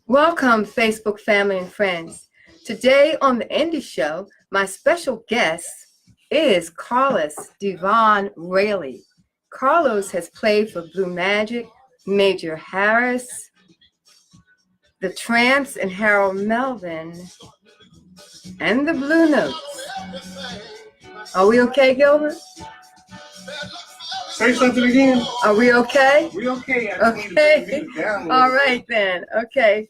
Welcome, Facebook family and friends. Today on the Indie Show, my special guest is Carlos DeVaughn Railey. Carlos has played for Blue Magic, Major Harris, the Tramps, and Harold Melvin, and the Blue Notes. Are we okay, Gilbert? Say something again. Are we okay? We okay. Okay. All right then. Okay.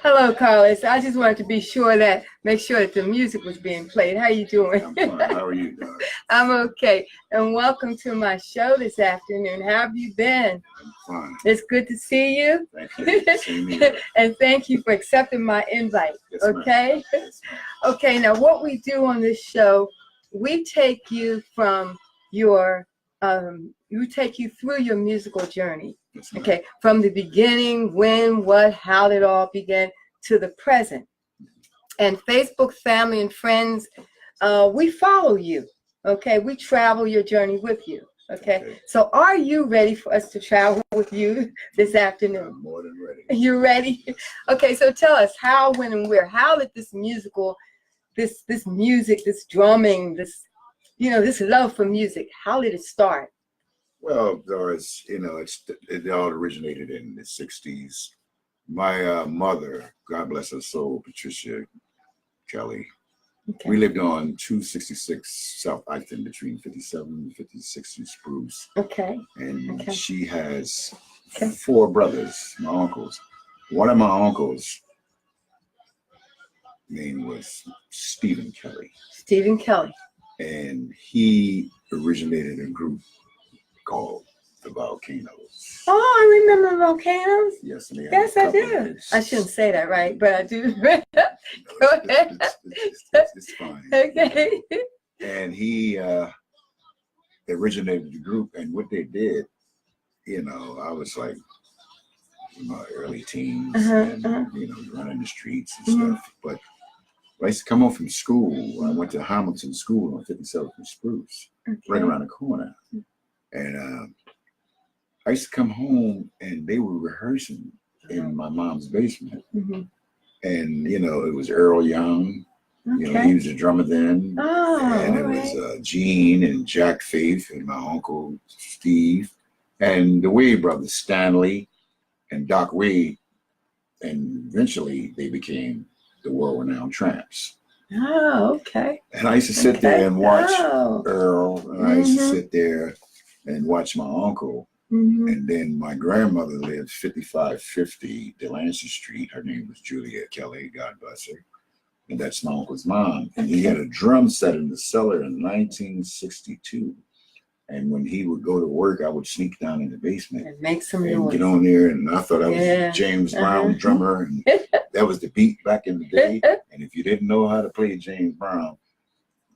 Hello, Carlos. I just wanted to make sure that the music was being played. How you doing? I'm fine. How are you, Doris? I'm okay. And welcome to my show this afternoon. How have you been? I'm fine. It's good to see you. Thank you. Same here. And thank you for accepting my invite. Yes, okay? Yes, okay, now what we do on this show, we take you from your we take you through your musical journey. yes, Okay, from the beginning, when, what, how did it all begin, to the present. And Facebook family and friends, we follow you. Okay, we travel your journey with you. Okay, so are you ready for us to travel with you this afternoon? I'm more than ready. You ready? Okay, so tell us how, when, and where. How did this musical, this music, this drumming, this love for music, how did it start? Well, Doris, it all originated in the 60s. My mother, God bless her soul, Patricia Kelly, Okay. we lived on 266 South Eichton between 57 and 56 in Spruce. Okay. And Okay. she has Okay. 4 brothers, my uncles. One of my uncles' name was Stephen Kelly. Stephen Kelly. And he originated a group called the Volcanoes. Oh, I remember the Volcanoes. Yes, and they had Yes, a I couple do. of hits. I shouldn't say that, right? But I do. Go ahead. It's fine. Okay. And he originated the group, and what they did, I was like in my early teens, and running the streets and stuff. But I used to come home from school. I went to Hamilton School on 57th and Spruce, right around the corner. And I used to come home, and they were rehearsing in my mom's basement. And, it was Earl Young. Okay. He was a drummer then. Oh, and it was Gene and Jack Faith and my uncle Steve and the Wade brothers, Stanley and Doc Wade. And eventually they became the world-renowned Tramps. Oh, okay. And I used to sit there and watch Oh. Earl. And I used to sit there and watch my uncle. And then my grandmother lived 5550 Delancey Street. Her name was Julia Kelly, God bless her. And that's my uncle's mom. And he had a drum set in the cellar in 1962. And when he would go to work, I would sneak down in the basement And make some and noise. get on there. And I thought I was James Brown drummer. And that was the beat back in the day. And if you didn't know how to play James Brown,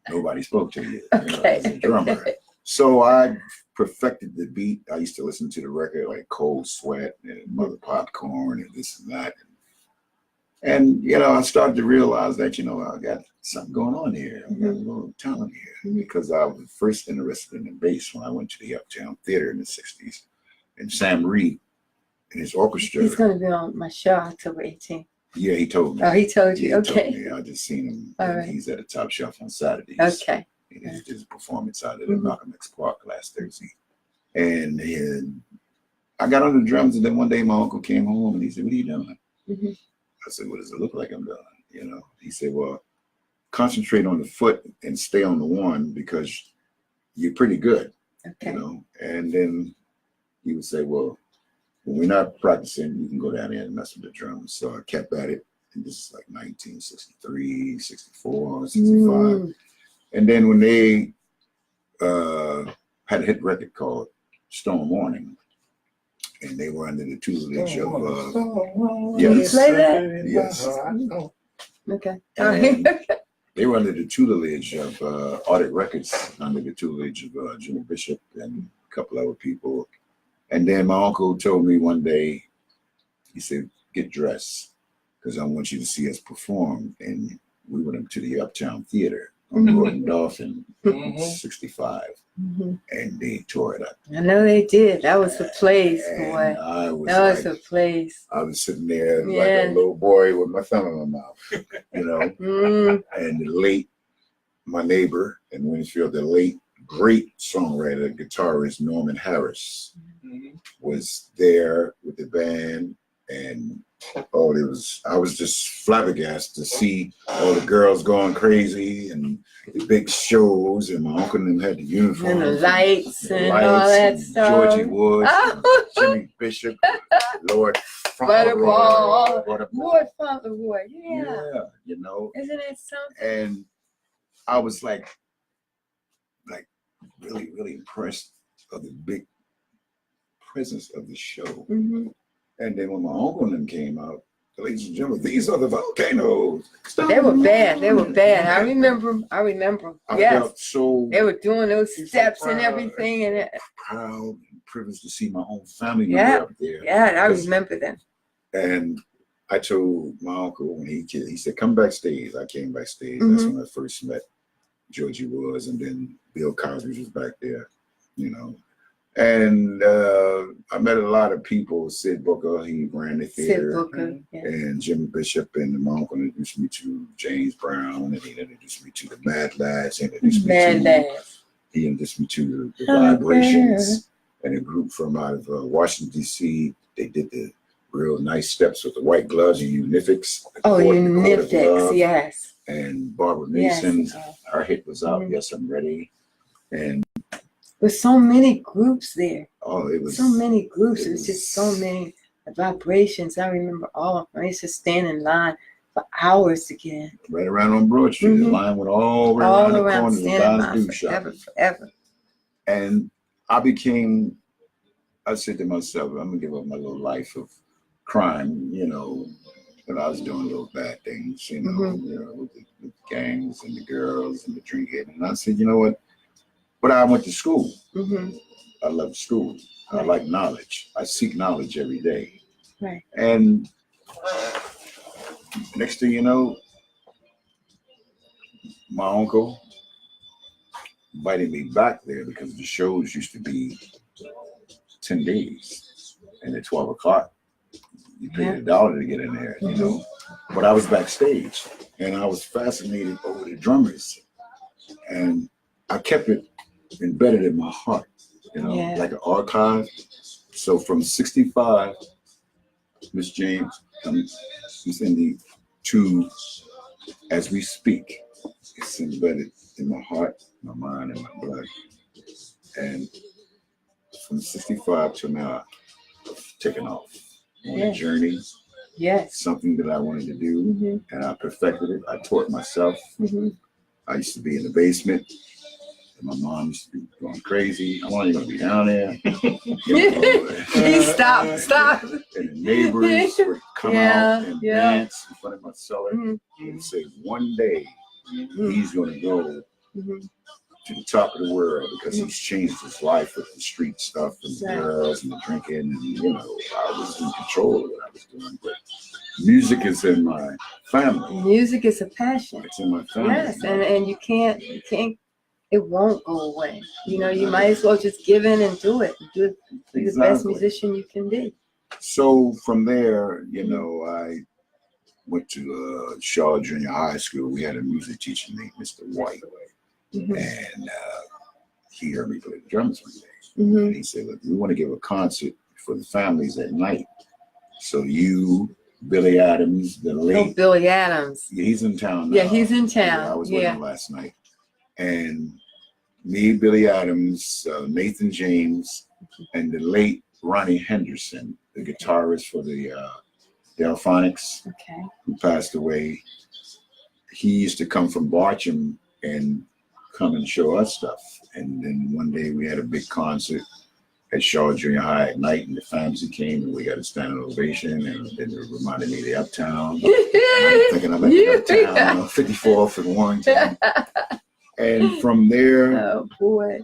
nobody spoke to you, as a drummer. So I perfected the beat. I used to listen to the record like Cold Sweat and Mother Popcorn and this and that. And, I started to realize that, I got something going on here. I got a little talent here because I was first interested in the bass when I went to the Uptown Theater in the 60s. And Sam Reed and his orchestra. He's going to be on my show October 18th. Yeah, he told me. Oh, he told you. He okay. told me. I just seen him. All right. He's at a Top Shelf on Saturdays. Okay. And he did his performance out at Malcolm X Park last Thursday. And I got on the drums, and then one day my uncle came home and he said, "What are you doing?" I said, "What does it look like I'm doing?" He said, "Well, concentrate on the foot and stay on the one because you're pretty good." Okay. And then he would say, "Well, when we're not practicing, you can go down there and mess with the drums." So I kept at it. And this is like 1963, 64, 65. And then when they had a hit record called Storm Warning, and they were under the tutelage of Can you play that? Yes. Okay. They were under the tutelage of Audit Records, under the tutelage of Jimmy Bishop and a couple other people. And then my uncle told me one day, he said, "Get dressed, because I want you to see us perform." And we went up to the Uptown Theater on Gordon Dolphin, 65. and they tore it up. I know they did. That was the place, And boy. I was That was like, the place. I was sitting there like Yeah. a little boy with my thumb in my mouth, you know. And the late, my neighbor in Winfield, the late great songwriter, guitarist Norman Harris was there with the band, and I was just flabbergasted to see all the girls going crazy and the big shows, and my uncle and them had the uniforms And the lights and all lights that and stuff. Georgie Woods, and Jimmy Bishop, Lord Fauntleroy, Lord Fauntleroy, yeah. yeah, you know. Isn't it something? And I was like really, really impressed of the big presence of the show. And then when my uncle and them came out, ladies and gentlemen, these are the volcanoes. They were bad. They were bad. I remember. I Yes. felt so. They were doing those steps so and everything, and proud and privileged to see my own family member up there. Yeah, I remember them. And I told my uncle when he said, "Come backstage." I came backstage. That's when I first met Georgie Woods, and then Bill Cosby was back there, you know. And I met a lot of people. Sid Booker, he ran the theater. Sid Booker, and Jimmy Bishop, and my uncle introduced me to James Brown, and he introduced me to the Mad Lads. He introduced me to the Vibrations, and a group from out of Washington D.C. They did the real nice steps with the white gloves and Unifics. Oh, Unifics, yes. And Barbara Mason, her hit was out. Yes, I'm ready. And there's so many groups there. Oh, it was so many groups. It was just so many Vibrations. I remember all of them. I used to stand in line for hours to get in. Right around on Broad Street. The line went all the way around the corner. Standing line forever. And I said to myself, I'm gonna give up my little life of crime, you know, but I was doing little bad things, you know, with the gangs and the girls and the drinking. And I said, you know what? But I went to school. I love school. I like knowledge. I seek knowledge every day. Right. And next thing you know, my uncle invited me back there because the shows used to be 10 days. And at 12 o'clock, you paid $1 to get in there, you know. But I was backstage, and I was fascinated over the drummers. And I kept it embedded in my heart, you know, like an archive. So from 65, Miss James is in the two, as we speak, it's embedded in my heart, my mind, and my blood. And from 65 to now, I've taken off on a journey. Something that I wanted to do, and I perfected it. I taught myself. I used to be in the basement. And my mom used to be going crazy. How long are you going to be down there? Stop. And the neighbors would come out and dance in front of my cellar and say, one day he's going to go to the top of the world because he's changed his life with the street stuff and the girls and the drinking. And, you know, I was in control of what I was doing. But music is in my family. Music is a passion. It's in my family. Yes, and you can't. It won't go away. You know, you might as well just give in and do it. Be the best musician you can be. So from there, you know, I went to Shaw Junior High School. We had a music teacher named Mr. White. And he heard me play the drums one day. And he said, look, we want to give a concert for the families at night. So you, Billy Adams, the late. Oh, Billy Adams. Yeah, he's in town now. Yeah, he's in town. I was with him last night. And me, Billy Adams, Nathan James, and the late Ronnie Henderson, the guitarist for the Delphonics, who passed away. He used to come from Barcham and come and show us stuff. And then one day we had a big concert at Shaw Junior High at night, and the family came, and we got a standing ovation, and then it reminded me of the Uptown. I'm thinking I'm at the Uptown, 54th and Warrington. And from there,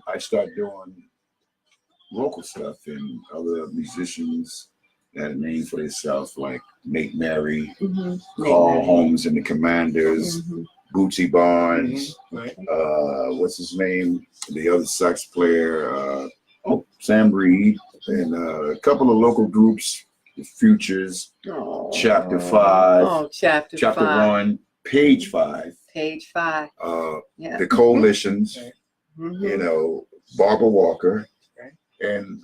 I started doing local stuff, and other musicians that had a name for themselves, like Nate Mary, Carl Holmes and the Commanders, Bootsy Barnes, Right. what's his name? The other sax player, Sam Reed, and a couple of local groups, the Futures, Oh. Chapter 5, Oh, chapter 1, Page 5, Page 5. Yeah. the Coalitions, Mhm. you know, Barbara Walker, Right. and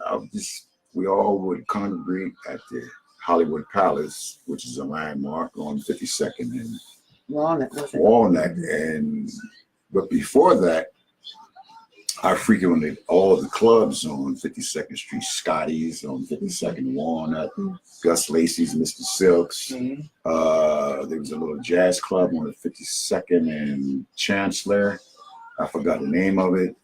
we all would congregate at the Hollywood Palace, which is a landmark on 52nd and Walnut, was it? Walnut. But before that, I frequented all of the clubs on 52nd Street, Scotty's on 52nd Walnut, Gus Lacey's, Mr. Silks. There was a little jazz club on the 52nd and Chancellor. I forgot the name of it.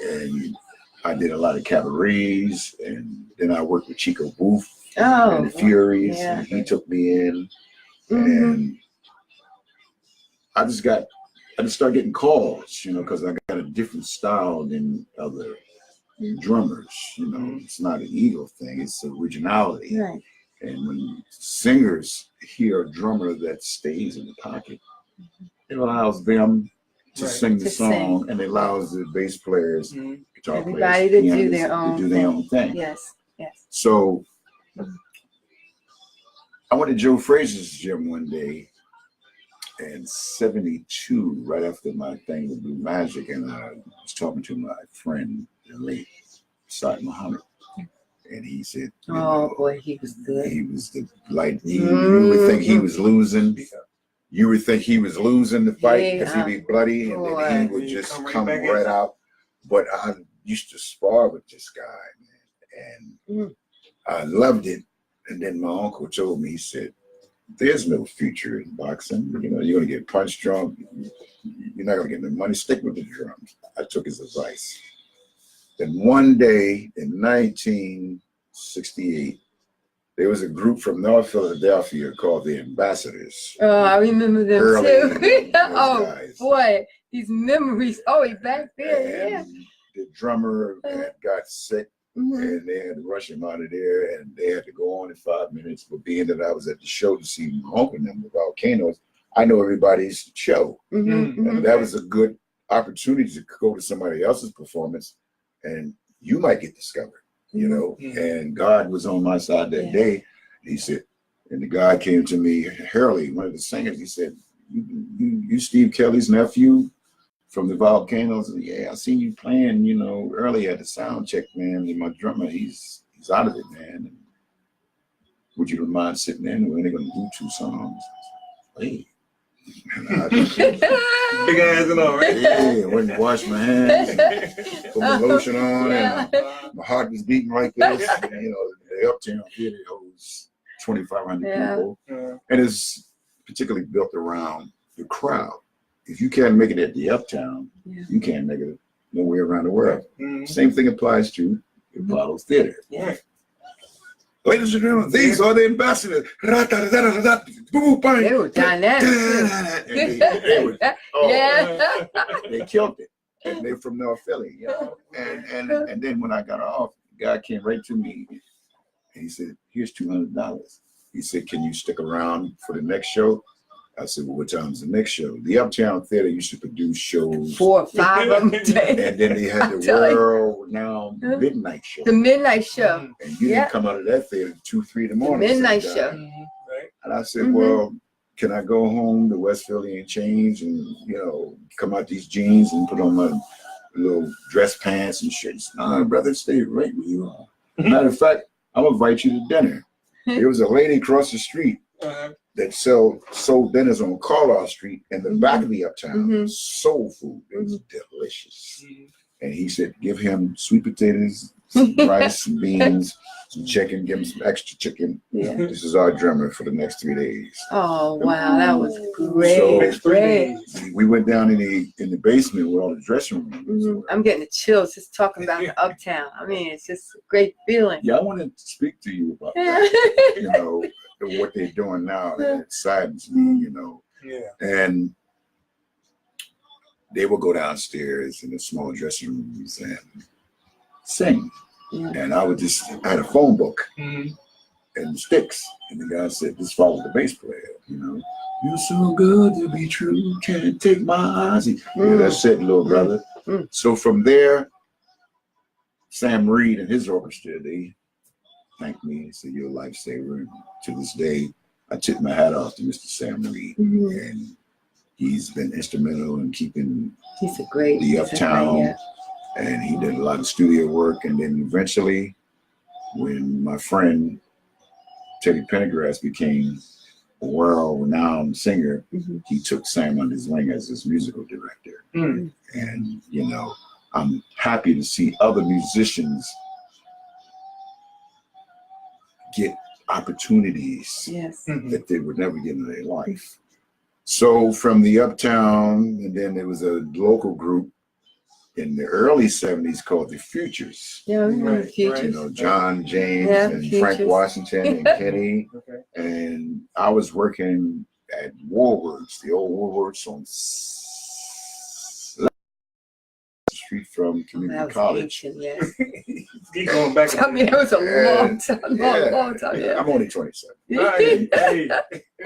And I did a lot of cabarets, and then I worked with Chico Booth and the Furies, and he took me in. And I just started getting calls, you know, because I got a different style than other drummers. You know, it's not an ego thing; it's originality. Right. And when singers hear a drummer that stays in the pocket, it allows them to sing the song, and it allows the bass players, guitar everybody players, to do pianists their own thing. Yes. Yes. So I went to Joe Frazier's gym one day in 72, right after my thing with Blue Magic, and I was talking to my friend, the late Saad Muhammad, and he said, boy, he was good. He was the you would think he was losing. You would think he was losing the fight because he'd be bloody, and then he would just come right out. But I used to spar with this guy, man, and I loved it. And then my uncle told me, he said, there's no future in boxing. You know, you're going to get punched drunk. You're not going to get no money. Stick with the drums. I took his advice. Then one day in 1968, there was a group from North Philadelphia called the Ambassadors. Oh, I remember them Early, too. Boy, these memories. Oh, he back there, and the drummer got sick. And they had to rush him out of there, and they had to go on in 5 minutes. But being that I was at the show to see my uncle and them, the Volcanoes, I know everybody's show. And that was a good opportunity to go to somebody else's performance, and you might get discovered, you know. And God was on my side that day. He said, and the guy came to me, Railey, one of the singers, he said, you Steve Kelly's nephew from the Volcanoes? Yeah, I seen you playing, you know, earlier at the sound check, man. And my drummer, he's out of it, man. And would you mind sitting in? We're only gonna do 2 songs. Hey. Big hands and all, right? Yeah, I went and washed my hands, put my lotion on, and my heart was beating like this. And, you know, the Uptown Theater holds 2,500 people, and it's particularly built around the crowd. If you can't make it at the Uptown, you can't make it nowhere around the world. Same thing applies to the Apollo Theater. Ladies and gentlemen, these are the ambassadors. They were dynamic. They killed it. And they're from North Philly, you know. And then when I got off, the guy came right to me and he said, here's $200. He said, can you stick around for the next show? I said, well, what time's the next show? The Uptown Theater used to produce shows 4 or 5 of them a day. And then they had the world-renowned midnight show. The midnight show. And you didn't come out of that theater at 2, 3 in the morning. The midnight show. And I said, well, can I go home to West Philly and change and, you know, come out these jeans and put on my little dress pants and shit? He said, no, brother, stay right where you are. Matter of fact, I'm going to invite you to dinner. There was a lady across the street that sold dinners on Carlisle Street in the back of the Uptown. Soul food. It was delicious. And he said, give him sweet potatoes, some rice, some beans, some chicken, give him some extra chicken. This is our drummer for the next 3 days. Oh, wow. That was great. Great. We went down in the basement where all the dressing rooms were. I'm getting the chills just talking about the Uptown. I mean, it's just a great feeling. Yeah, I wanted to speak to you about that. You know, what they're doing now. It saddens me, you know. And they will go downstairs in the small dressing rooms and sing. And I had a phone book. and sticks. And the guy said, this follows the bass player, you know. You're so good to be true, can't take my eyes. Yeah, that's it, little brother. So from there, Sam Reed and his orchestra, they thanked me and said, you're a lifesaver. And to this day, I tip my hat off to Mr. Sam Reed. And he's been instrumental in keeping the Uptown. And he did a lot of studio work. And then eventually, when my friend Teddy Pendergrass became a world-renowned singer, he took Sam under his wing as his musical director. And, you know, I'm happy to see other musicians get opportunities that they would never get in their life. So from the Uptown, and then there was a local group in the early 70s called the Futures. Futures. You know, John James and Futures. Frank Washington and Kenny. And I was working at Woolworths, the old Woolworths on Street from Community College. Keep going back. I mean, it was a long time, long time. I'm only 27.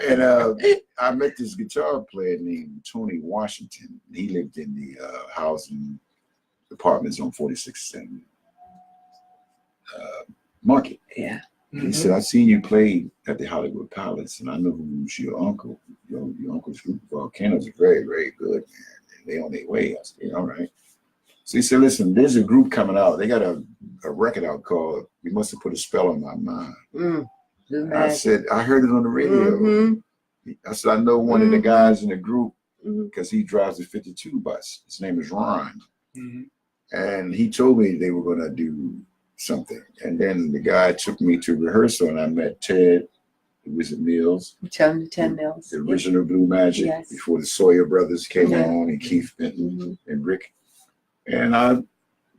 And I met this guitar player named Tony Washington. He lived in the housing apartments on 46th and Market. He said, I seen you play at the Hollywood Palace, and I know who's your uncle. Your uncle's group of Volcanoes are very, very good, man. And they on their way. I said, all right. So he said, listen, there's a group coming out. They got a record out called You Must Have Put a Spell on My Mind. I said, I heard it on the radio. I said, I know one of the guys in the group because he drives the 52 bus. His name is Ron. And he told me they were going to do something. And then the guy took me to rehearsal, and I met Ted, the Wizard Mills. Ted Mills. The original Blue Magic before the Sawyer brothers came on, and Keith Benton and Rick. And I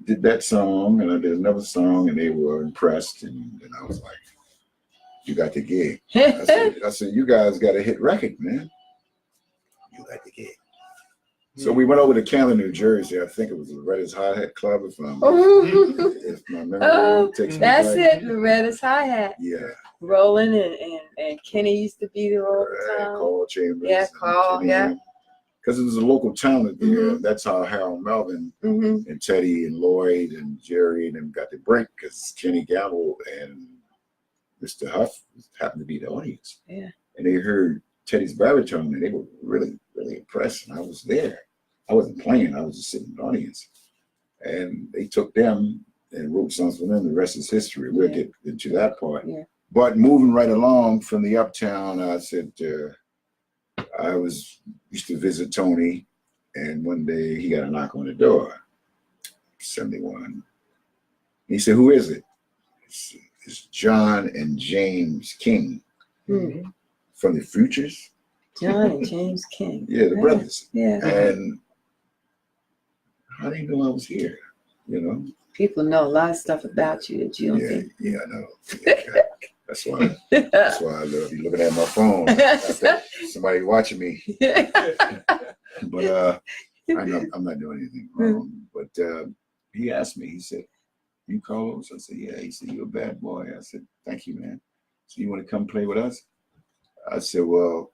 did that song, and I did another song, and they were impressed. And I was like, you got the gig. I said, you guys got a hit record, man. You got the gig. So we went over to Camden, New Jersey. I think it was Loretta's Hi-Hat Club, if my memory takes me back. That's it, Loretta's Hi-Hat. Yeah. Rolling, and Kenny used to be there all the time. Carl Chambers. Carl, Because it was a local talent there. That's how Harold Melvin and Teddy and Lloyd and Jerry and them got the break, because Kenny Gamble and Mr. Huff happened to be the audience. And they heard Teddy's baritone, and they were really, really impressed. And I was there. I wasn't playing. I was just sitting in the audience. And they took them and wrote songs for them. The rest is history. We'll get into that part. But moving right along from the Uptown, I said, I used to visit Tony, and one day he got a knock on the door, 71. He said, who is it? It's John and James King from the Futures. John and James King. Yeah, the brothers. And how do you know I was here? You know? People know a lot of stuff about you that you don't think. Yeah, I know. That's why I love you looking at my phone. Somebody watching me. But I know I'm not doing anything wrong. But he asked me, he said, you Carlos? I said, yeah. He said, you're a bad boy. I said, thank you, man. So you want to come play with us? I said, well,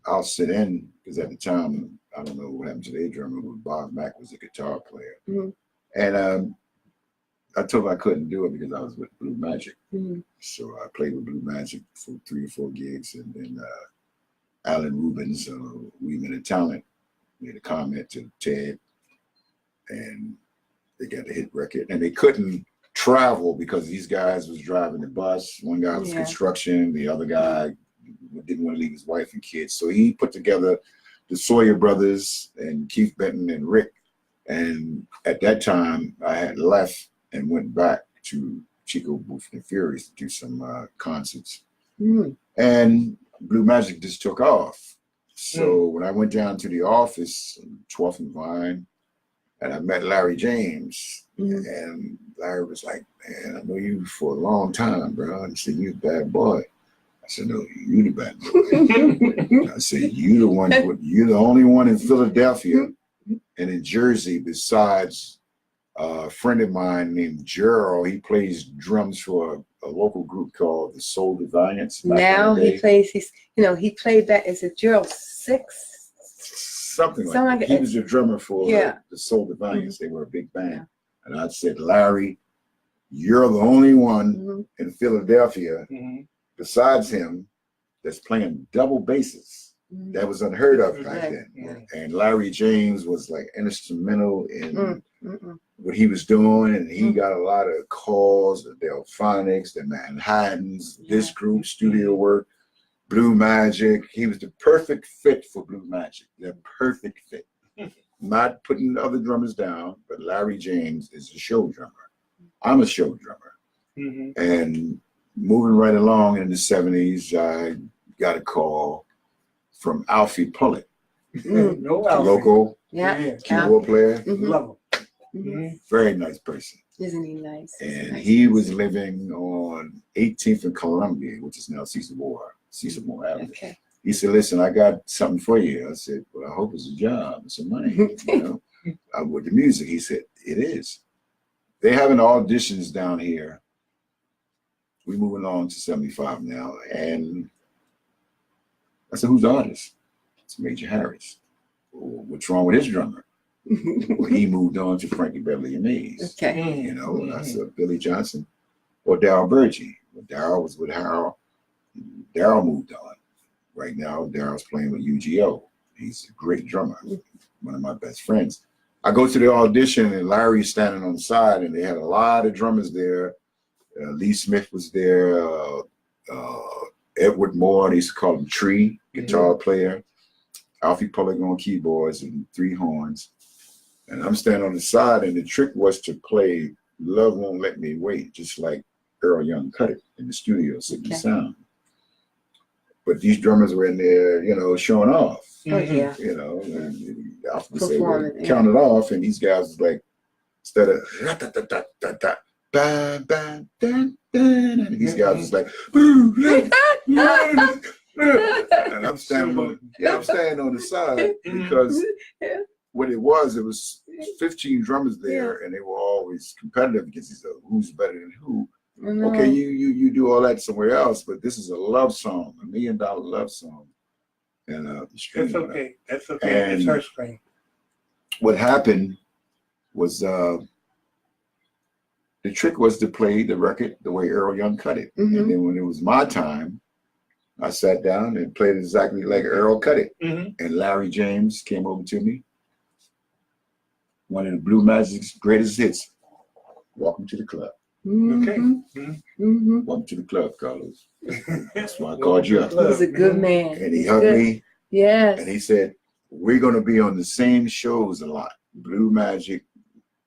I'll sit in, because at the time, I don't know what happened to their drummer, but Bob Mack was a guitar player. And I told him I couldn't do it because I was with Blue Magic. So I played with Blue Magic for 3 or 4 gigs, and then Alan Rubens, Women of Talent, made a comment to Ted, and they got the hit record. And they couldn't travel because these guys was driving the bus. One guy was construction, the other guy didn't want to leave his wife and kids. So he put together the Sawyer brothers and Keith Benton and Rick. And at that time, I had left and went back to Chico Booth and Furies to do some concerts. And Blue Magic just took off. So when I went down to the office, 12th and Vine, and I met Larry James, and Larry was like, man, I know you for a long time, bro. And he said, you a bad boy. I said, no, you the bad boy. I said, you're the only one in Philadelphia and in Jersey besides A friend of mine named Gerald, he plays drums for a local group called the Soul Deviants. Now he plays, he played back, is it Gerald Six? Something like that. He was the drummer for the Soul Deviants. They were a big band. Yeah. And I said, Larry, you're the only one in Philadelphia besides him that's playing double basses. That was unheard of back then. And Larry James was like instrumental in what he was doing, and he got a lot of calls, the Delphonics, the Manhattans, this group, studio work, Blue Magic. He was the perfect fit for Blue Magic, the perfect fit. Not putting other drummers down, but Larry James is a show drummer. I'm a show drummer. And moving right along in the 70s, I got a call from Alfie Pullett, local keyboard player. Love Very nice person. Isn't he nice? And he was living on 18th and Columbia, which is now Cecil Moore Avenue. Okay. He said, listen, I got something for you. I said, well, I hope it's a job and some money. With the music. He said, it is. They having auditions down here. We're moving on to 75 now. And I said, who's the artist? It's Major Harris. Well, what's wrong with his drummer? Well, he moved on to Frankie Beverly and Mays. Okay. And I said, Billy Johnson or Darryl Burgee. Well, Darryl was with Harold. Darryl moved on. Right now, Darryl's playing with UGO. He's a great drummer, one of my best friends. I go to the audition, and Larry's standing on the side, and they had a lot of drummers there. Lee Smith was there. Edward Moore, they used to call him Tree, guitar player. Alfie Pullett on keyboards and 3 horns. And I'm standing on the side, and the trick was to play Love Won't Let Me Wait, just like Earl Young cut it in the studio, singing sound. But these drummers were in there, showing off. Oh, yeah. Alfie would say, well, count it off, and these guys was like, instead of and these guys was like, and I'm standing on the side because what it was 15 drummers there, and they were always competitive against each other. Who's better than who? Okay, you do all that somewhere else, but this is a love song, $1 million love song. And that's okay. That's okay. It's her screen. What happened was the trick was to play the record the way Earl Young cut it. And then when it was my time, I sat down and played exactly like Earl cut it. And Larry James came over to me. One of the Blue Magic's greatest hits. Welcome to the club. Okay. Welcome to the club, Carlos. That's why I called you up. He was a good man. And he hugged me. Yes. And he said, we're going to be on the same shows a lot. Blue Magic,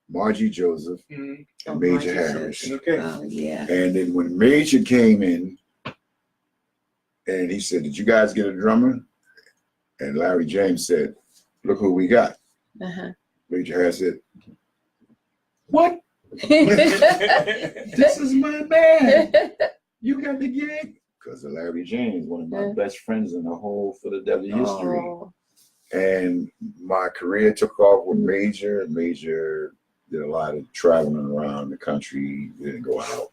Margie Joseph, and Major Harris. Okay. Oh, yeah. And then when Major came in, and he said, did you guys get a drummer? And Larry James said, look who we got. Major Harris said, what? This is my man. You got the gig? Because of Larry James, one of my best friends in the whole Philadelphia history. And my career took off with Major. Major did a lot of traveling around the country, didn't go out.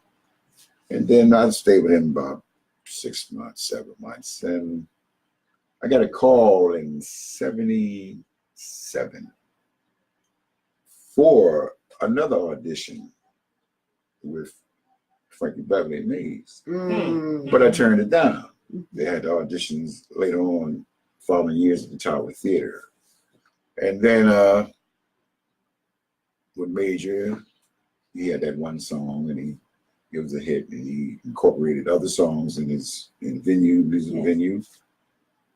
And then I stayed with him about 6 months, 7 months. And I got a call in 77 for another audition with Frankie Beverly and Mays. But I turned it down. They had the auditions later on, following years at the Tower Theater. And then with Major, he had that one song, and it was a hit, and he incorporated other songs in his musical venue.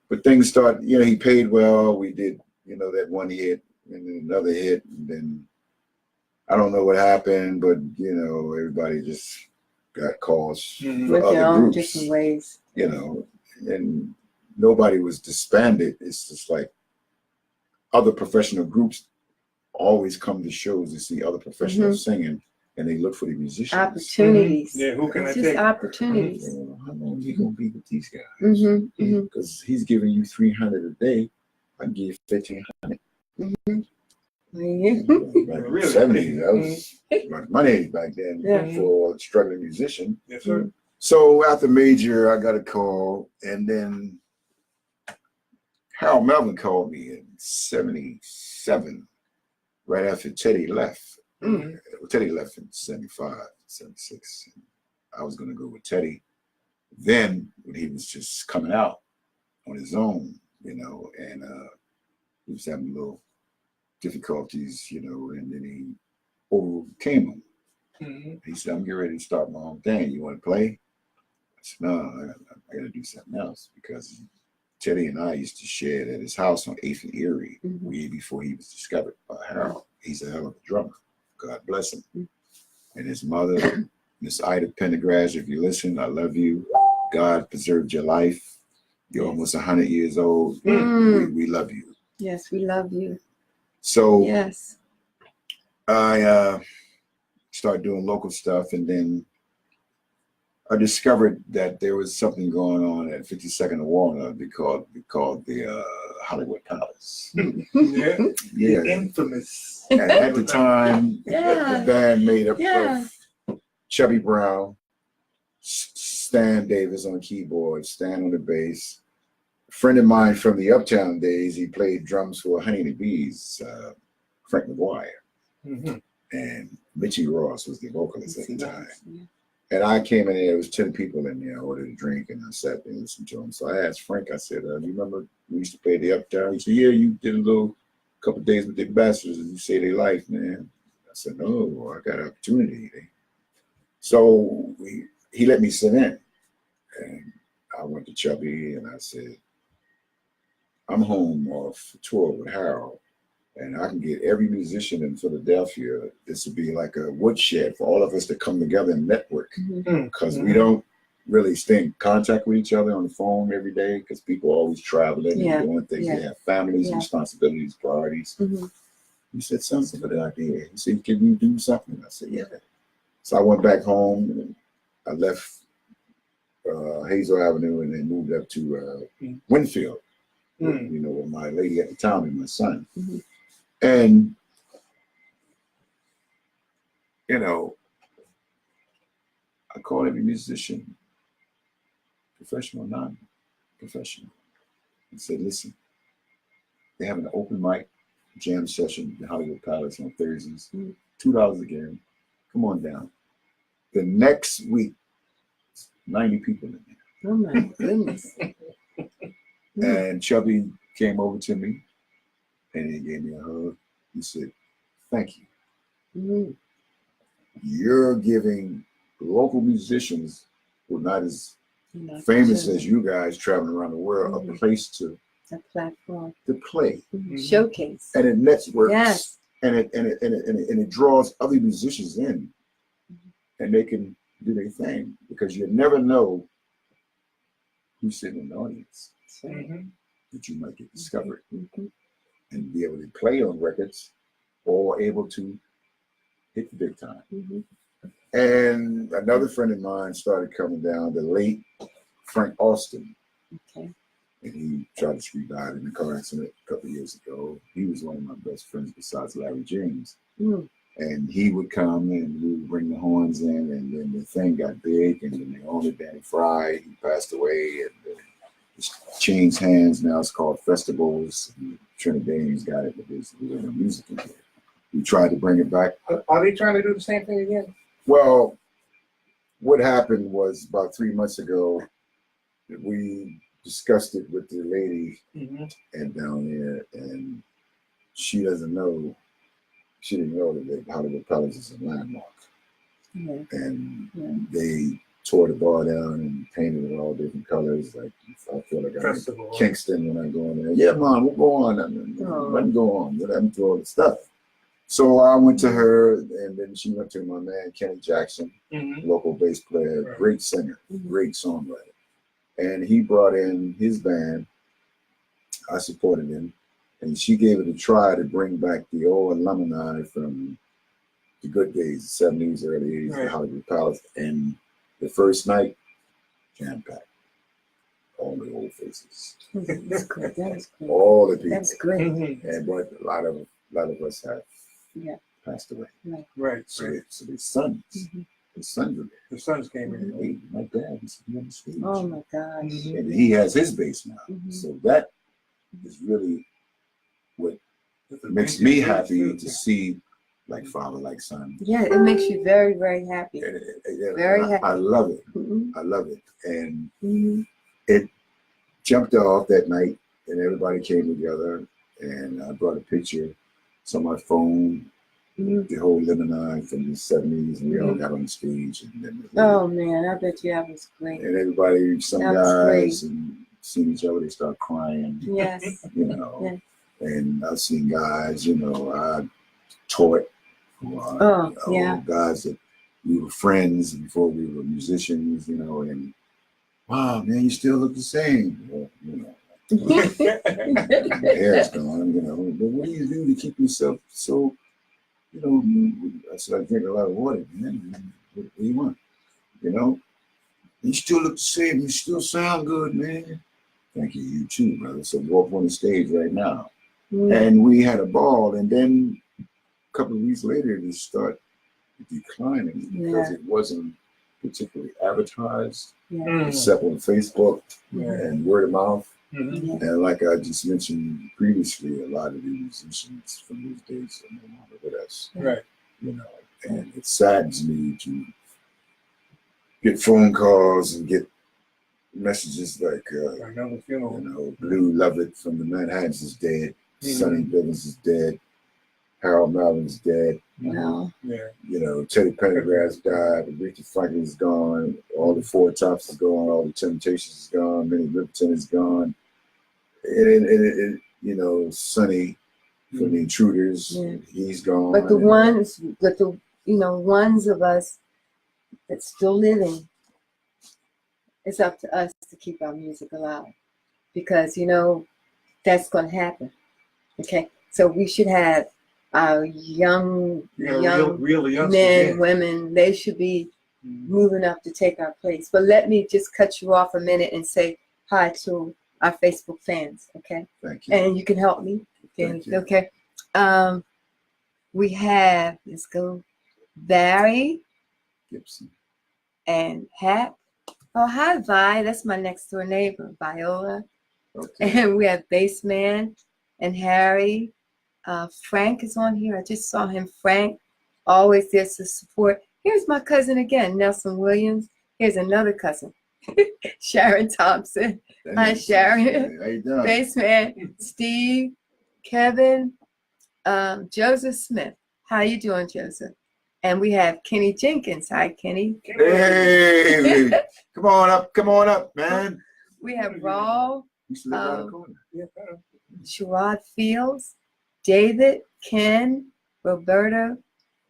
But things started, he paid well. We did, that one hit, and then another hit, and then I don't know what happened, but everybody just got calls for other groups, different ways. And nobody was disbanded. It's just like other professional groups always come to shows to see other professionals singing, and they look for the musicians. Opportunities. Yeah, who can I just take? Opportunities. How long is he gonna be with these guys? Because he's giving you $300 a day. I can give you $1,500. Back in the 70s, that was like money back then for a struggling musician. Yes, sir. So after Major, I got a call, and then Harold Melvin called me in 77, right after Teddy left. Teddy left in 75, 76. I was going to go with Teddy then when he was just coming out on his own, and he was having little difficulties, and then he overcame them. He said, I'm getting ready to start my own thing. You want to play? I said, no, I got to do something else, because Teddy and I used to share at his house on 8th and Erie way before he was discovered by Harold. He's a hell of a drummer. God bless him. And his mother, Miss Ida Pendergrass, if you listen, I love you. God preserved your life. You're almost 100 years old. We love you. Yes, we love you. So yes, I started doing local stuff, and then I discovered that there was something going on at 52nd and Walnut called the Hollywood Palace. Yeah. Yeah. Infamous. And at the time, the band made up of Chubby Brown, Stan Davis on keyboard, Stan on the bass. A friend of mine from the Uptown days, he played drums for Honey and the Bees, Frank McGuire. And Mitchie Ross was the vocalist at the time. And I came in there, there was 10 people in there. I ordered a drink, and I sat there and listened to him. So I asked Frank, I said, you remember we used to play the Uptown? He said, yeah, you did a couple of days with the Ambassadors, and you saved their life, man. I said, no, I got an opportunity. So he let me sit in. And I went to Chubby, and I said, I'm home off tour with Harold, and I can get every musician in Philadelphia. This would be like a woodshed for all of us to come together and network, because we don't really stay in contact with each other on the phone every day, because people are always traveling and doing things. They have families, responsibilities, priorities. He said, sounds like a good idea. He said, can you do something? I said, yeah. So I went back home, and I left Hazel Avenue and then moved up to Winfield, with my lady at the time and my son. And, I call every musician, professional, non-professional, and said, listen, they have an open mic jam session at the Hollywood Palace on Thursdays, $2 again. Come on down. The next week, 90 people in there. oh my goodness. And Chubby came over to me, and he gave me a hug. He said, thank you. You're giving local musicians who are not as famous as you guys traveling around the world a place to a platform to play, showcase, and it networks, and it draws other musicians in, and they can do their thing, because you never know who's sitting in the audience that you might get discovered and be able to play on records or able to hit the big time. And another friend of mine started coming down, the late Frank Austin. And he tragically died in a car accident a couple of years ago. He was one of my best friends besides Larry James. And he would come, and we would bring the horns in, and then the thing got big, and then they owned it. Danny Fry, he passed away, and it's changed hands. Now it's called Festivals. Trinidadians got it, but there's no music in here. We tried to bring it back. Are they trying to do the same thing again? Well, what happened was about 3 months ago, we discussed it with the lady and down there, and she didn't know that the Hollywood Palace is a landmark. And they tore the bar down and painted it all different colors. Like, I feel like I'm in Kingston when I go in there. Yeah, Mom, what go on? What go on? What happened to all the stuff? So I went to her, and then she went to my man, Kenny Jackson, local bass player, great singer, great songwriter. And he brought in his band. I supported him. And she gave it a try to bring back the old alumni from the good days, the 70s, early 80s, the Hollywood Palace. And the first night, jam-packed. All the old faces. That's great. That is great. All the people. That's great. And but a lot of a lot of us have Yeah. passed away. Right. So the sons, the sons of The sons came in. hey, my dad used to be on the stage. Oh my gosh. Mhm. And he has his bass now. Mhm. So that is really what That's a makes vintage me bass, happy too. to see like father, like son. Yeah, it makes you very, very happy. Very happy. I love it. Mhm. I love it. And Mhm. it jumped off that night and everybody came together and I brought a picture. It's on my phone, Mhm. the whole Lebanon from the 70s, and we all got on the stage and then Oh man, I bet you that was great. and everybody, some That was guys and seeing each other, they start crying. Yes. You know. Yeah. And I've seen guys, you know, I taught Oh, yeah. guys that we were friends before we were musicians, you know, and wow, man, you still look the same. Well, you know, my hair's gone, you know, but what do you do to keep yourself so, you know, I said, I drink a lot of water, man. What do you want? You know, you still look the same, you still sound good, man. Thank you, you too, brother. So walk on the stage right now. And we had a ball, and then a couple of weeks later, it started declining because it wasn't particularly advertised, except on Facebook and word of mouth. Mhm. And like I just mentioned previously, a lot of the musicians from these days are no longer with us. Right. You know, and it saddens me to get phone calls and get messages like, Another funeral. you know, Blue Lovett from the Manhattans is dead. Mhm. Sonny Bivens is dead. Harold Melvin's dead. Wow. Yeah. You know, Teddy Pendergrass died. Aretha Franklin is gone. All the Four Tops is gone. All the Temptations is gone. Minnie Riperton is gone. And you know, Sonny from the Intruders, he's gone. But the ones of us that's still living, it's up to us to keep our music alive. Because, you know, that's going to happen. Okay? So we should have our young real men, women, they should be moving up to take our place. But let me just cut you off a minute and say hi to our Facebook fans, okay? Thank you. And you can help me. Thank you. Okay. We have, let's go, Barry Gibson. and Hap. Oh, hi, Vi. That's my next door neighbor, Viola. Okay. And we have Bassman and Harry. Frank is on here. I just saw him. Frank, always there to support. Here's my cousin again, Nelson Williams. Here's another cousin, Sharon Thompson. Hi, Sharon. How you doing? Bassman, Steve, Kevin, Joseph Smith. How you doing, Joseph? And we have Kenny Jenkins. Hi, Kenny. Hey, come on up, man. We have Raul, You should live around the corner. Sherrod Fields, David, Ken, Roberta,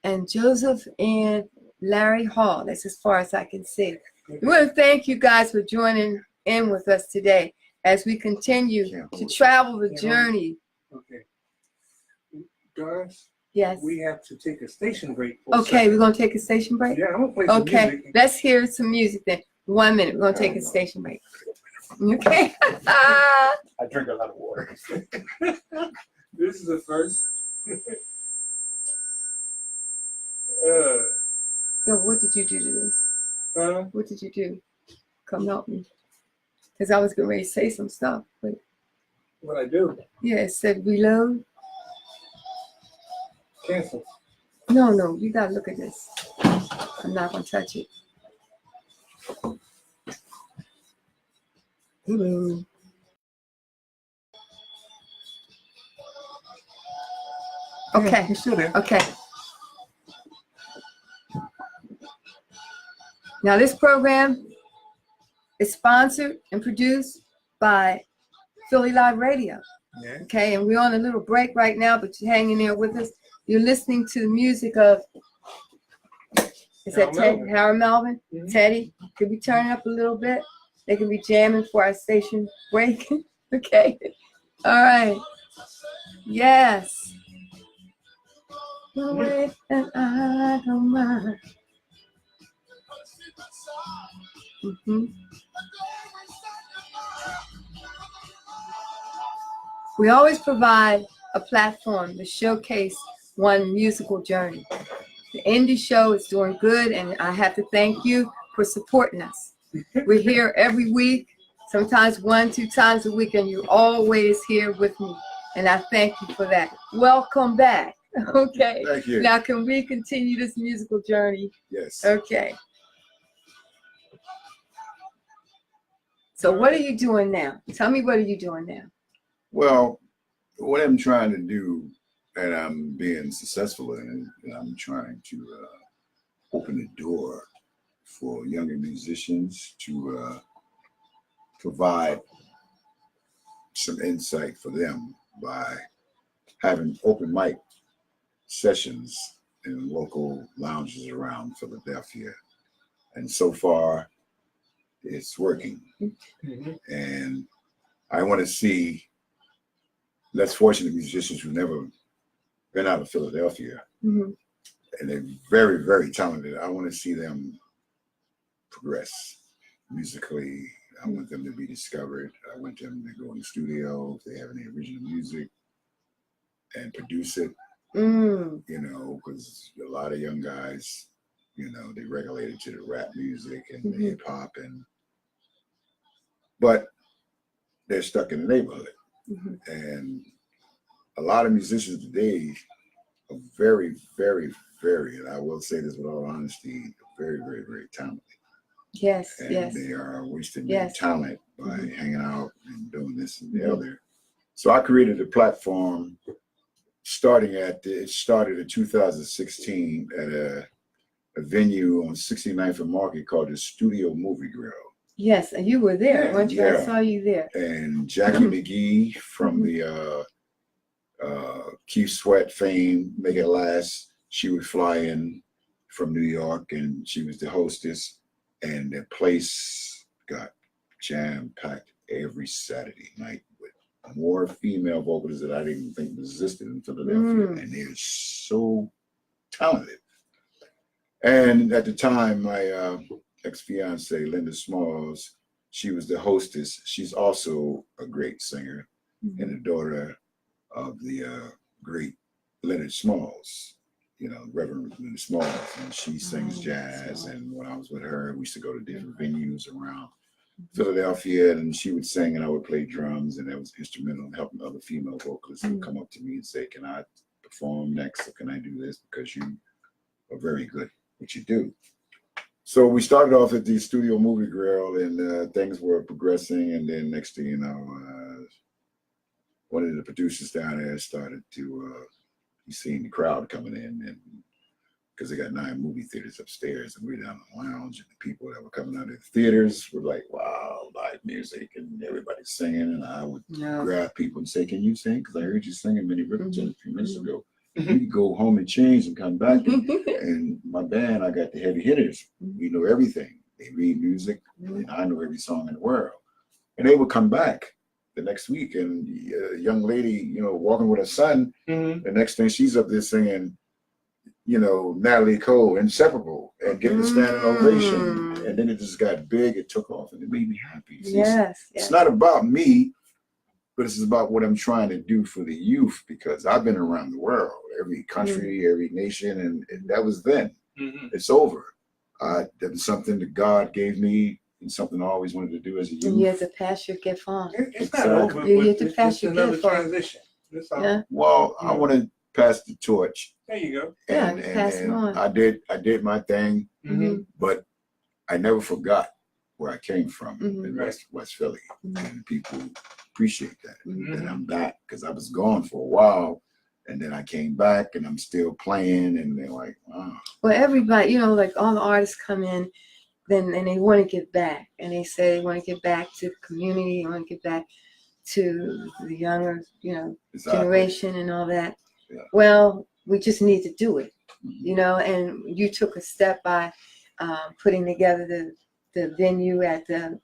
and Joseph and Larry Hall. That's as far as I can see. We want to thank you guys for joining in with us today as we continue to travel the journey. Okay. Doris, Yes. we have to take a station break. For Okay, we're going to take a station break? Yeah, I'm going to play some Okay, music. let's hear some music then. 1 minute. We're going to take a station break. Okay. I drink a lot of water. This is the first. So what did you do to this? Huh? What did you do? Come help me. Because I was getting ready to say some stuff. But What I do? yeah, it said reload. Cancel. No, you got to look at this. I'm not going to touch it. Hello. Okay. You're still there. Okay. Now this program is sponsored and produced by Philly Live Radio. Yeah. Okay, and we're on a little break right now, but you're hanging there with us. You're listening to the music of, is that Ted, Harold Melvin? Mhm. Teddy, could we turn it up a little bit? They can be jamming for our station break. Okay. All right. Yes. No way that I don't mind. We always provide a platform to showcase one musical journey. The indie show is doing good, and I have to thank you for supporting us. We're here every week, sometimes 1-2 times a week, and you're always here with me. And I thank you for that. Welcome back. Okay. Thank you. Now, can we continue this musical journey? Yes. Okay. So what are you doing now? Tell me, what are you doing now? Well, what I'm trying to do, and I'm being successful in, and I'm trying to open the door for younger musicians to provide some insight for them by having open mic sessions in local lounges around Philadelphia. And so far, it's working. Mm-hmm. And I want to see less fortunate musicians who've never been out of Philadelphia, Mm-hmm. and they're very, very talented. I want to see them progress musically. I want them to be discovered. I want them to go in the studio if they have any original music and produce it. Mm. You know, because a lot of young guys, you know, they regulated to the rap music and the hip hop, but they're stuck in the neighborhood. Mm-hmm. And a lot of musicians today are very, very, very, and I will say this with all honesty, very, very, very talented. Yes, And yes. they are wasting Yes. their talent by hanging out and doing this and the other. So I created a platform it started in 2016 at a venue on 69th and Market called the Studio Movie Grill. Yes, and you were there, weren't you? Yeah. I saw you there. And Jackie McGee from the Keith Sweat fame, Make It Last, she would fly in from New York, and she was the hostess, and the place got jam-packed every Saturday night with more female vocalists that I didn't even think existed in Philadelphia, and they're so talented. And at the time, my ex-fiance, Linda Smalls, she was the hostess. She's also a great singer and the daughter of the great Leonard Smalls, you know, Reverend Leonard Smalls, and she sings jazz. And when I was with her, we used to go to different venues around Philadelphia, and she would sing and I would play drums, and that was instrumental in helping other female vocalists who would come up to me and say, can I perform next, or can I do this, because you are very good at what you do. So we started off at the Studio Movie Grill, and things were progressing, and then next thing you know, one of the producers down there started to, he seen the crowd coming in, and because they got 9 movie theaters upstairs, and we were down in the lounge, and the people that were coming out of the theaters were like, wow, live music, and everybody's singing, and I would grab people and say, can you sing? Because I heard you singing Minnie Riperton a few minutes ago. You could go home and change and come back. And my band, I got the heavy hitters. We know everything. They read music, and I know every song in the world. And they would come back the next week, and a young lady, you know, walking with her son, the next thing she's up there singing, you know, Natalie Cole, Inseparable, and getting a standing ovation. And then it just got big, it took off, and it made me happy. See, it's not about me, but it's about what I'm trying to do for the youth, because I've been around the world, every country, every nation, and that was then. It's over. That was something that God gave me, and something I always wanted to do as a youth. And you have to pass your gift on. It's not over. You have to pass your another gift on. transition. That's all. Yeah. Well, I want to pass the torch. There you go. And, pass it on. I did my thing, but I never forgot where I came from in West Philly, and people appreciate that. And I'm back, because I was gone for a while, and then I came back, and I'm still playing, and they're like, wow. Well, everybody, you know, like all the artists come in, then and they want to give back, and they say they want to give back to the community, they want to give back to the younger, you know, generation and all that. Yeah. Well, we just need to do it, you know. And you took a step by putting together the venue at the